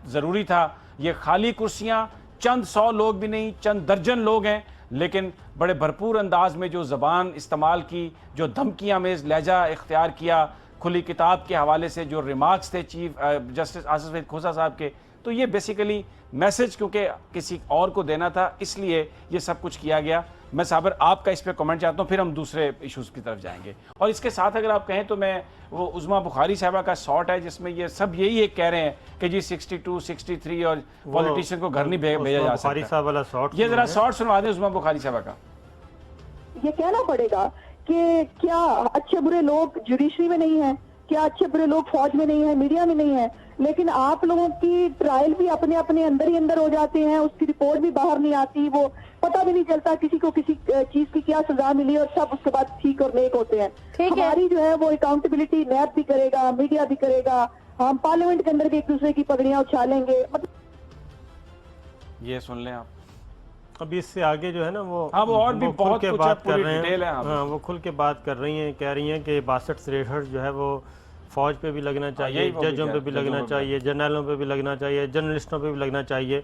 ज़रूरी था। ये खाली कुर्सियाँ चंद 100 लोग भी नहीं, चंद दर्जन लोग हैं, लेकिन बड़े भरपूर अंदाज में जो ज़बान इस्तेमाल की, जो धमकियाँ में लहजा इख्तियार किया, खुली किताब के हवाले से जो रिमार्क्स थे चीफ जस्टिस आसफ सईद खोसा साहब के, तो ये बेसिकली मैसेज क्योंकि किसी और को देना था, इसलिए ये सब कुछ किया गया। मैं साबर आपका इस पर कमेंट चाहता हूँ, फिर हम दूसरे इश्यूज़ की तरफ जाएंगे। और इसके साथ अगर आप कहें तो मैं वो उज़मा बुखारी साहबा का शॉट है जिसमें ये सब यही एक कह रहे हैं कि जी 62, 63 और पॉलिटिशियन को घर नहीं भेजा जा सकता। ये जरा शॉट सुनवा दें उज़मा बुखारी साहबा का। ये कहना पड़ेगा कि क्या अच्छे बुरे लोग जुडिशरी में नहीं है, क्या अच्छे बुरे लोग फौज में नहीं है, मीडिया में नहीं है, लेकिन आप लोगों की ट्रायल भी अपने अपने अंदर ही अंदर हो जाते हैं, उसकी रिपोर्ट भी बाहर नहीं आती, वो पता भी नहीं चलता किसी को किसी चीज की क्या सजा मिली और सब उसके बाद ठीक और नेक होते हैं। हमारी जो है वो अकाउंटेबिलिटी नैब भी करेगा, मीडिया भी करेगा, हम पार्लियामेंट के अंदर भी एक दूसरे की पगड़ियां उछालेंगे। ये सुन लें आप। अभी इससे आगे जो है ना वो और भी बहुत कुछ बात कर रहे डिटेल है। हैं। वो खुल के बात कर रही हैं, कह रही हैं कि 62 जो है वो फौज पे भी लगना चाहिए, जजों पे भी लगना चाहिए, जर्नलों पे भी लगना चाहिए, जर्नलिस्टों पे भी लगना चाहिए।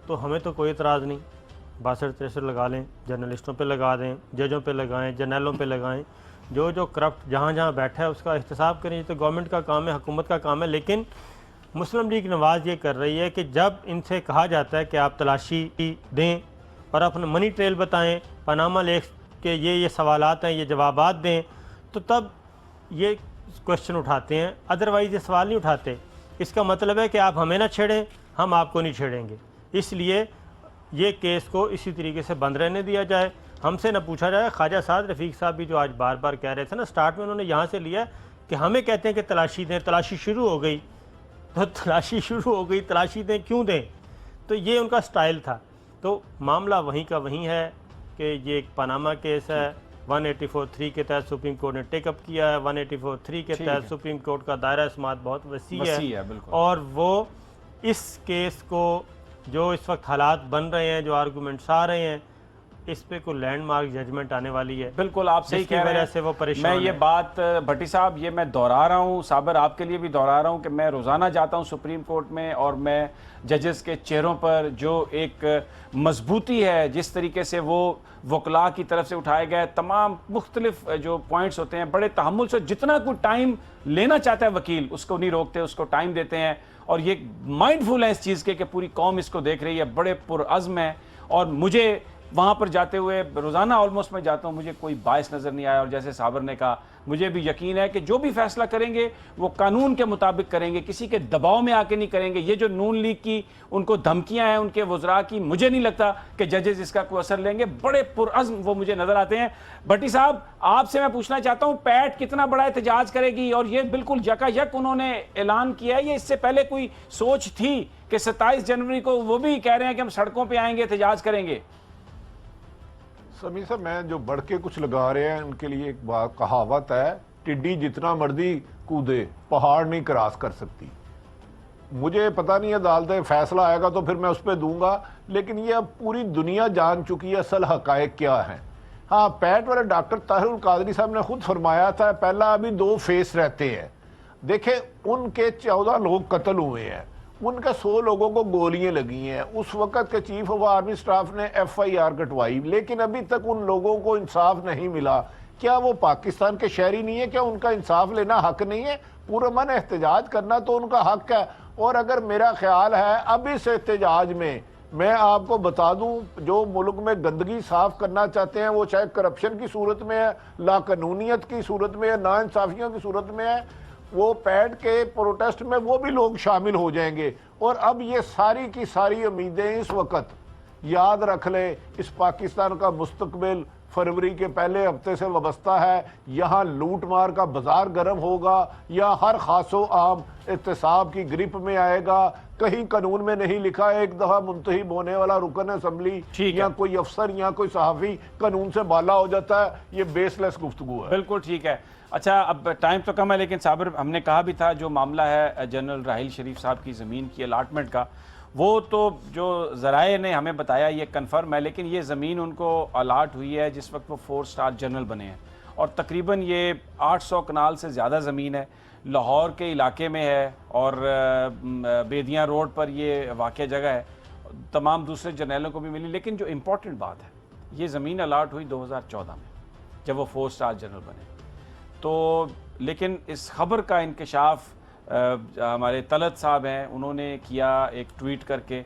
तो हमें तो कोई इतराज़ नहीं, 62 लगा लें, जर्नलिस्टों पे लगा दें, जजों पे लगाएं, जर्नलों पे लगाएं, जो जो करप्ट जहाँ जहाँ बैठा है उसका एहतसाब करें। ये तो गवर्नमेंट का काम है, हुकूमत का काम है। लेकिन मुस्लिम लीग नवाज़ ये कर रही है कि जब इनसे कहा जाता है कि आप तलाशी दें और अपना मनी ट्रेल बताएं, पनामा लेक्स के ये सवालात हैं, ये जवाबात दें, तो तब ये क्वेश्चन उठाते हैं। अदरवाइज़ ये सवाल नहीं उठाते। इसका मतलब है कि आप हमें ना छेड़ें, हम आपको नहीं छेड़ेंगे। इसलिए ये केस को इसी तरीके से बंद रहने दिया जाए, हमसे ना पूछा जाए। ख्वाजा साद रफ़ीक साहब भी जो आज बार बार कह रहे थे ना, स्टार्ट में उन्होंने यहाँ से लिया कि हमें कहते हैं कि तलाशी दें, तलाशी शुरू हो गई, तो तलाशी शुरू हो गई, तलाशी दें क्यों दें? तो ये उनका स्टाइल था। तो मामला वहीं का वहीं है कि ये एक पनामा केस है, 184(3) के तहत सुप्रीम कोर्ट ने टेकअप किया है। 184(3) के ठीक तहत है। सुप्रीम कोर्ट का दायरा समाअत बहुत वसी है बिल्कुल। और वो इस केस को जो इस वक्त हालात बन रहे हैं, जो आर्गूमेंट्स आ रहे हैं, इस पे कोई लैंडमार्क जजमेंट आने वाली है। बिल्कुल आप सही जिसकी कह रहे वजह हैं। से वो परेशान मैं ये है। बात भट्टी साहब ये मैं दोहरा रहा हूँ, साबर आपके लिए भी दोहरा रहा हूँ कि मैं रोज़ाना जाता हूँ सुप्रीम कोर्ट में और मैं जजेस के चेहरों पर जो एक मजबूती है, जिस तरीके से वो वकला की तरफ से उठाए गए तमाम मुख्तलिफ जो पॉइंट्स होते हैं, बड़े तहम्मुल से जितना कोई टाइम लेना चाहता है वकील उसको नहीं रोकते, उसको टाइम देते हैं और ये माइंडफुल है इस चीज़ के कि पूरी कौम इसको देख रही है, बड़े पुरअज़्म है। और मुझे वहाँ पर जाते हुए रोज़ाना ऑलमोस्ट मैं जाता हूँ, मुझे कोई बायस नज़र नहीं आया और जैसे साबर ने कहा मुझे भी यकीन है कि जो भी फैसला करेंगे वो कानून के मुताबिक करेंगे, किसी के दबाव में आके नहीं करेंगे। ये जो नून लीग की उनको धमकियां हैं उनके वज़रा की, मुझे नहीं लगता कि जजेस इसका कोई असर लेंगे, बड़े पुरअज़्म वो मुझे नज़र आते हैं। भट्टी साहब आपसे मैं पूछना चाहता हूँ पैट कितना बड़ा एहतजाज करेगी और ये बिल्कुल यकायक उन्होंने ऐलान किया है, ये इससे पहले कोई सोच थी कि 27 जनवरी को वो भी कह रहे हैं कि हम सड़कों पर आएंगे, एहतजाज करेंगे? समी साहब मैं जो बढ़ के कुछ लगा रहे हैं उनके लिए एक बात कहावत है, टिड्डी जितना मर्जी कूदे पहाड़ नहीं क्रॉस कर सकती। मुझे पता नहीं अदालत में फैसला आएगा तो फिर मैं उस पर दूंगा, लेकिन ये अब पूरी दुनिया जान चुकी है असल हकायक क्या है। हाँ, पैट वाले डॉक्टर ताहिरुल कादरी साहब ने खुद फरमाया था पहला अभी 2 फेस रहते हैं। देखे उनके 14 लोग कत्ल हुए हैं, उनके 100 लोगों को गोलियां लगी हैं। उस वक्त के चीफ ऑफ आर्मी स्टाफ ने FIR कटवाई, लेकिन अभी तक उन लोगों को इंसाफ नहीं मिला। क्या वो पाकिस्तान के शहरी नहीं है? क्या उनका इंसाफ लेना हक नहीं है? पुरअमन एहतजाज करना तो उनका हक है। और अगर मेरा ख्याल है अब इस एहतजाज में मैं आपको बता दूं, जो मुल्क में गंदगी साफ करना चाहते हैं वो चाहे करप्शन की सूरत में है, लाकानूनियत की सूरत में है, नाइंसाफियों की सूरत में है, वो पैड के प्रोटेस्ट में वो भी लोग शामिल हो जाएंगे। और अब ये सारी की सारी उम्मीदें इस वक्त याद रख ले, इस पाकिस्तान का मुस्तकबिल फरवरी के पहले हफ्ते से वाबस्ता है। यहाँ लूट मार का बाजार गर्म होगा या हर खासो आम एहतसाब की ग्रिप में आएगा। कहीं कानून में नहीं लिखा है एक दफा मुंतहिब होने वाला रुकन असम्बली या कोई अफसर या कोई सहाफ़ी कानून से बाला हो जाता है। ये बेसलेस गुफ्तगू है। बिल्कुल ठीक है। अच्छा अब टाइम तो कम है, लेकिन साबिर हमने कहा भी था जो मामला है जनरल राहिल शरीफ साहब की ज़मीन की अलाटमेंट का, वो तो जो ज़राए ने हमें बताया ये कन्फर्म है, लेकिन ये ज़मीन उनको अलाट हुई है जिस वक्त वो 4 स्टार जनरल बने हैं और तकरीबन ये 800 कनाल से ज़्यादा ज़मीन है, लाहौर के इलाके में है और बेदियाँ रोड पर ये वाक़ जगह है, तमाम दूसरे जर्नलों को भी मिली। लेकिन जो इम्पोर्टेंट बात है, ये ज़मीन अलाट हुई 2014 में जब वो 4 स्टार जनरल बने। तो लेकिन इस खबर का इंकशाफ हमारे तलत साहब हैं उन्होंने किया एक ट्वीट करके,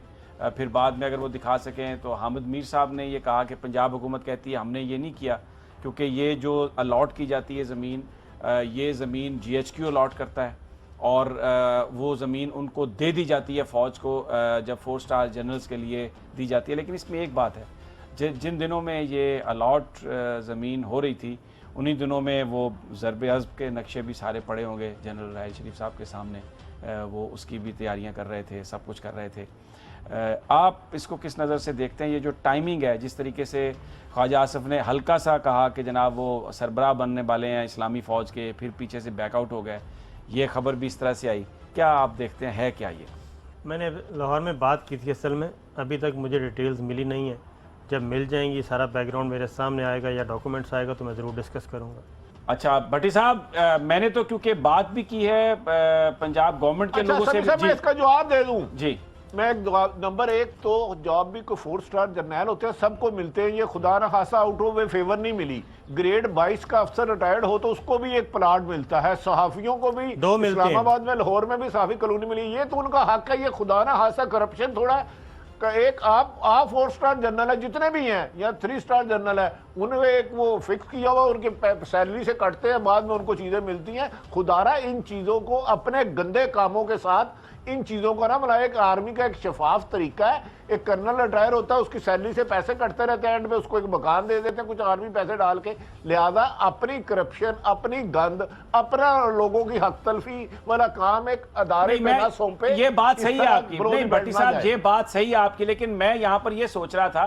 फिर बाद में अगर वो दिखा सकें तो हामिद मीर साहब ने ये कहा कि पंजाब हुकूमत कहती है हमने ये नहीं किया, क्योंकि ये जो अलॉट की जाती है ज़मीन, ये ज़मीन GHQ अलॉट करता है और वो ज़मीन उनको दे दी जाती है फ़ौज को जब 4 स्टार जनरल्स के लिए दी जाती है। लेकिन इसमें एक बात है, जिन दिनों में ये अलॉट ज़मीन हो रही थी उन्हीं दिनों में वो ज़रब अज़्ब के नक्शे भी सारे पड़े होंगे जनरल राहिल शरीफ साहब के सामने, वो उसकी भी तैयारियां कर रहे थे, सब कुछ कर रहे थे। आप इसको किस नज़र से देखते हैं? ये जो टाइमिंग है, जिस तरीके से ख्वाजा आसिफ ने हल्का सा कहा कि जनाब वो सरबराह बनने वाले हैं इस्लामी फ़ौज के, फिर पीछे से बैकआउट हो गए, ये खबर भी इस तरह से आई, क्या आप देखते हैं, है क्या ये? मैंने लाहौर में बात की थी, असल में अभी तक मुझे डिटेल्स मिली नहीं है। जब मिल जाएंगी, सारा बैकग्राउंड मेरे सामने आएगा या डॉक्यूमेंट्स आएगा तो मैं ज़रूर डिस्कस करूंगा। अच्छा भट्टी साहब, मैंने तो क्योंकि बात भी की है पंजाब गवर्नमेंट के लोगों से, मैं इसका जवाब दे दूं जी। मैं एक नंबर 1 तो जॉब भी को 4 स्टार जर्नल होते हैं, सबको मिलते हैं। ये खुदा न खासा आउट ऑफ वे फेवर नहीं मिली। ग्रेड 22 का अफसर रिटायर्ड हो तो उसको भी एक प्लाट मिलता है, सहाफियों को भी 2 मिलते हैं। इस्लामाबाद में, लाहौर में भी सहाफी कॉलोनी मिली, ये तो उनका हक है। ये खुदा न खासा करप्शन थोड़ा एक आप 4 स्टार जनरल है जितने भी हैं या 3 स्टार जनरल है, उन्हें एक वो फिक्स किया हुआ उनके सैलरी से कटते हैं, बाद में उनको चीजें मिलती हैं। खुदारा इन चीजों को अपने गंदे कामों के साथ इन चीजों का ना मतलब एक आर्मी का एक शफाफ तरीका है। एक कर्नल रिटायर होता है, उसकी सैलरी से पैसे कटते रहते हैं, एंड में उसको एक मकान दे देते हैं कुछ आर्मी पैसे डाल के। लिहाजा अपनी करप्शन, अपनी गंद, अपना लोगों की हक तलफी वाला काम एक अदारे में ना सौंपे। ये बात सही है आपकी, नहीं भट्टी साहब ये बात सही है आपकी, लेकिन मैं यहाँ पर ये सोच रहा था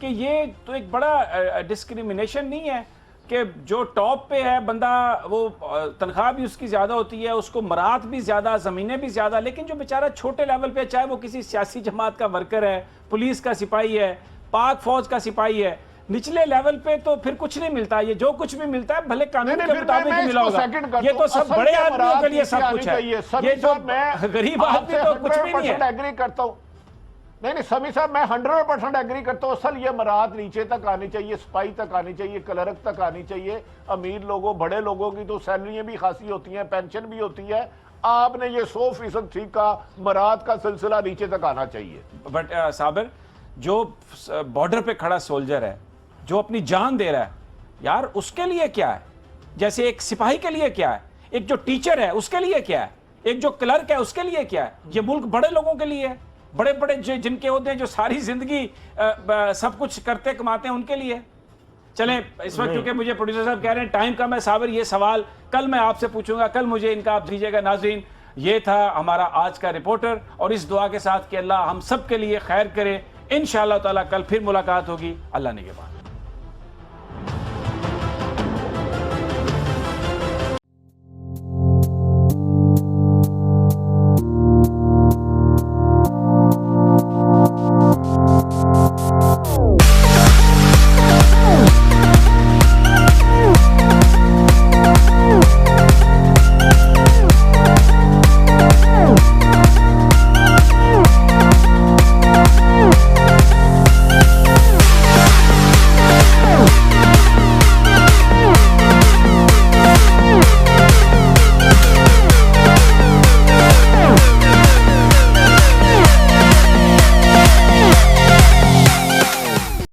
कि ये तो एक बड़ा डिस्क्रिमिनेशन नहीं है कि जो टॉप पे है बंदा, वो तनख्वाह भी उसकी ज़्यादा होती है, उसको मरात भी ज़्यादा, ज़मीनें भी ज़्यादा, लेकिन जो बेचारा छोटे लेवल पे, चाहे वो किसी सियासी जमात का वर्कर है, पुलिस का सिपाही है, पाक फौज का सिपाही है, निचले लेवल पे तो फिर कुछ नहीं मिलता। ये जो कुछ भी मिलता है भले कानून के मुताबिक ही मिला होगा। ये तो सब बड़े आदमियों के लिए सब कुछ है, ये जो गरीब आदमी तो कुछ भी नहीं है। एग्री करता हूँ, नहीं समी साहब, मैं 100% एग्री करता हूँ। असल ये मराहत नीचे तक आनी चाहिए, सिपाही तक आनी चाहिए, क्लर्क तक आनी चाहिए। अमीर लोगों, बड़े लोगों की तो सैलरियां भी खासी होती हैं, पेंशन भी होती है। आपने ये 100% ठीक कहा, मराहत का सिलसिला नीचे तक आना चाहिए। बट साबिर, जो बॉर्डर पे खड़ा सोल्जर है, जो अपनी जान दे रहा है यार, उसके लिए क्या है? जैसे एक सिपाही के लिए क्या है, एक जो टीचर है उसके लिए क्या है, एक जो क्लर्क है उसके लिए क्या है? ये मुल्क बड़े लोगों के लिए है, बड़े बड़े जिनके होते हैं, जो सारी जिंदगी सब कुछ करते कमाते हैं, उनके लिए। चलें, इस वक्त क्योंकि मुझे प्रोड्यूसर साहब कह रहे हैं टाइम कम है, साबिर ये सवाल कल मैं आपसे पूछूंगा, कल मुझे इनका आप दीजिएगा। नाज़रीन, ये था हमारा आज का रिपोर्टर, और इस दुआ के साथ कि अल्लाह हम सब के लिए खैर करे। इंशाअल्लाह ताला कल फिर मुलाकात होगी। अल्लाह निगहबान।